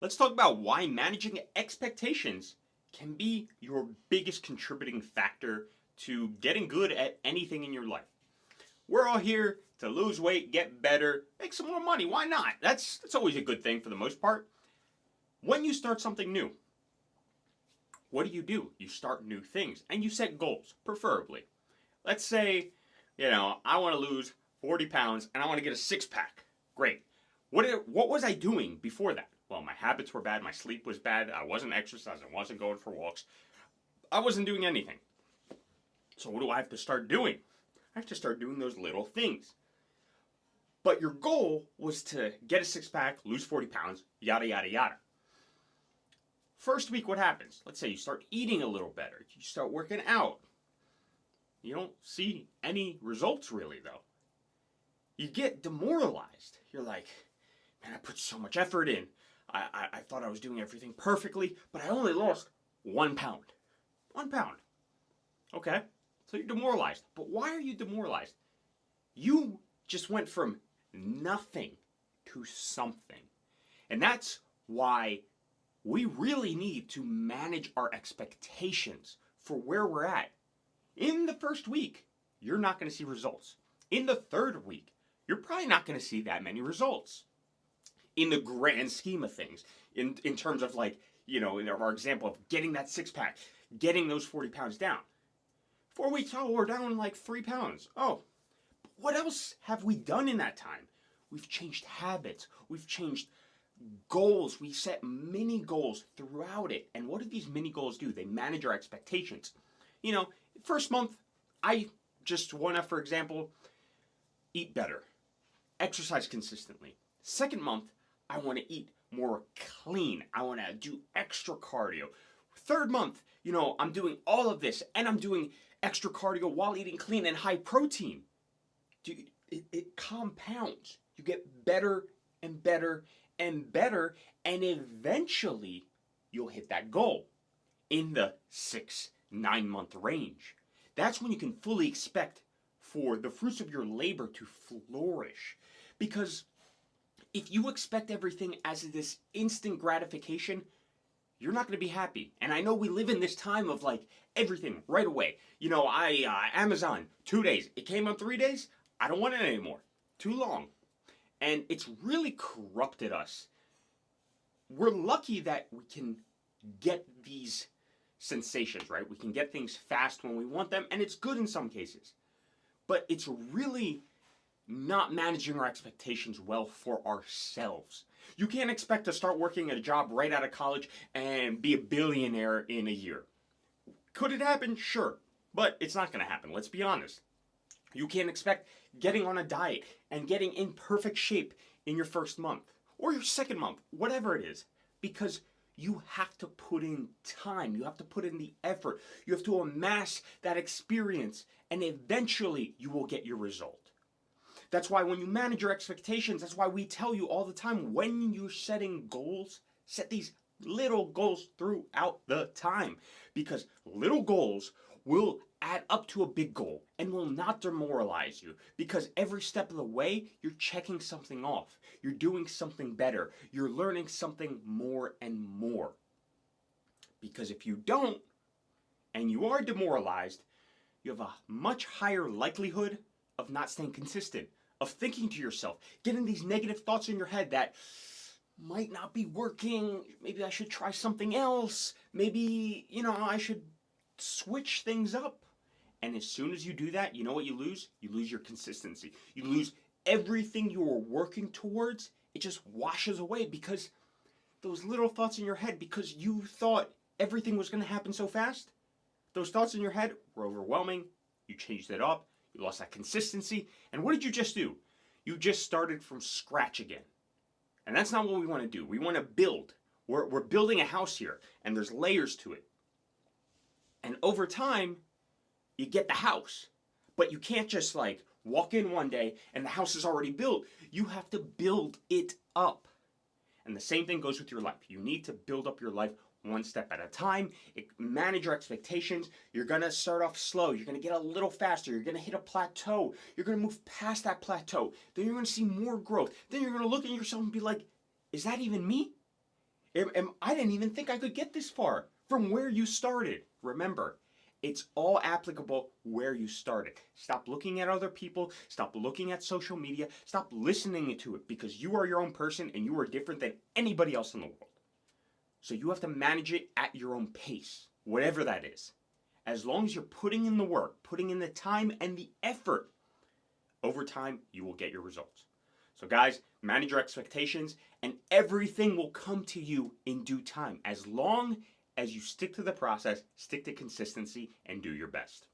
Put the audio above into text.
Let's talk about why managing expectations can be your biggest contributing factor to getting good at anything in your life. We're all here to lose weight, get better, make some more money. Why not? That's always a good thing for the most part. When you start something new, what do? You start new things and you set goals, preferably. Let's say, I want to lose 40 pounds and I want to get a six pack. Great. What was I doing before that? Well, my habits were bad, my sleep was bad, I wasn't exercising, I wasn't going for walks, I wasn't doing anything. So what do I have to start doing? I have to start doing those little things. But your goal was to get a six pack, lose 40 pounds, yada, yada, yada. First week, what happens? Let's say you start eating a little better, you start working out. You don't see any results really, though. You get demoralized. You're like, man, I put so much effort in. I thought I was doing everything perfectly, but I only lost 1 pound. 1 pound. Okay, so you're demoralized. But why are you demoralized? You just went from nothing to something. And that's why we really need to manage our expectations for where we're at. In the first week, you're not going to see results. In the third week, you're probably not going to see that many results. In the grand scheme of things, in terms of in our example of getting that six pack, getting those 40 pounds down. 4 weeks, oh, we're down like 3 pounds. Oh, what else have we done in that time? We've changed habits. We've changed goals. We set mini goals throughout it. And what do these mini goals do? They manage our expectations. First month, I just want to, for example, eat better, exercise consistently. Second month, I want to eat more clean. I want to do extra cardio. Third month, I'm doing all of this and I'm doing extra cardio while eating clean and high protein. It compounds. You get better and better and better, and eventually you'll hit that goal in the 6-9 month range. That's when you can fully expect for the fruits of your labor to flourish. Because if you expect everything as this instant gratification, you're not going to be happy. And I know we live in this time of everything right away. Amazon, 2 days. It came on 3 days. I don't want it anymore. Too long. And it's really corrupted us. We're lucky that we can get these sensations, right? We can get things fast when we want them, and it's good in some cases. But it's really not managing our expectations well for ourselves. You can't expect to start working at a job right out of college and be a billionaire in a year. Could it happen? Sure. But it's not going to happen. Let's be honest. You can't expect getting on a diet and getting in perfect shape in your first month or your second month, whatever it is, because you have to put in time. You have to put in the effort. You have to amass that experience, and eventually you will get your result. That's why when you manage your expectations, that's why we tell you all the time when you're setting goals, set these little goals throughout the time. Because little goals will add up to a big goal and will not demoralize you. Because every step of the way, you're checking something off. You're doing something better. You're learning something more and more. Because if you don't, and you are demoralized, you have a much higher likelihood of not staying consistent, of thinking to yourself, getting these negative thoughts in your head that might not be working, maybe I should try something else, maybe, I should switch things up. And as soon as you do that, you know what you lose? You lose your consistency. You lose everything you were working towards. It just washes away because those little thoughts in your head, because you thought everything was going to happen so fast, those thoughts in your head were overwhelming. You changed it up. You lost that consistency. And what did you just do? You just started from scratch again. And that's not what we want to do. We want to build. We're building a house here, and there's layers to it. And over time, you get the house. But you can't just walk in one day and the house is already built. You have to build it up. And the same thing goes with your life. You need to build up your life one step at a time. Manage your expectations. You're going to start off slow. You're going to get a little faster. You're going to hit a plateau. You're going to move past that plateau. Then you're going to see more growth. Then you're going to look at yourself and be like, is that even me? I didn't even think I could get this far from where you started. Remember, it's all applicable where you started. Stop looking at other people. Stop looking at social media. Stop listening to it because you are your own person and you are different than anybody else in the world. So you have to manage it at your own pace, whatever that is. As long as you're putting in the work, putting in the time and the effort, over time you will get your results. So, guys, manage your expectations and everything will come to you in due time as long as you stick to the process, stick to consistency, and do your best.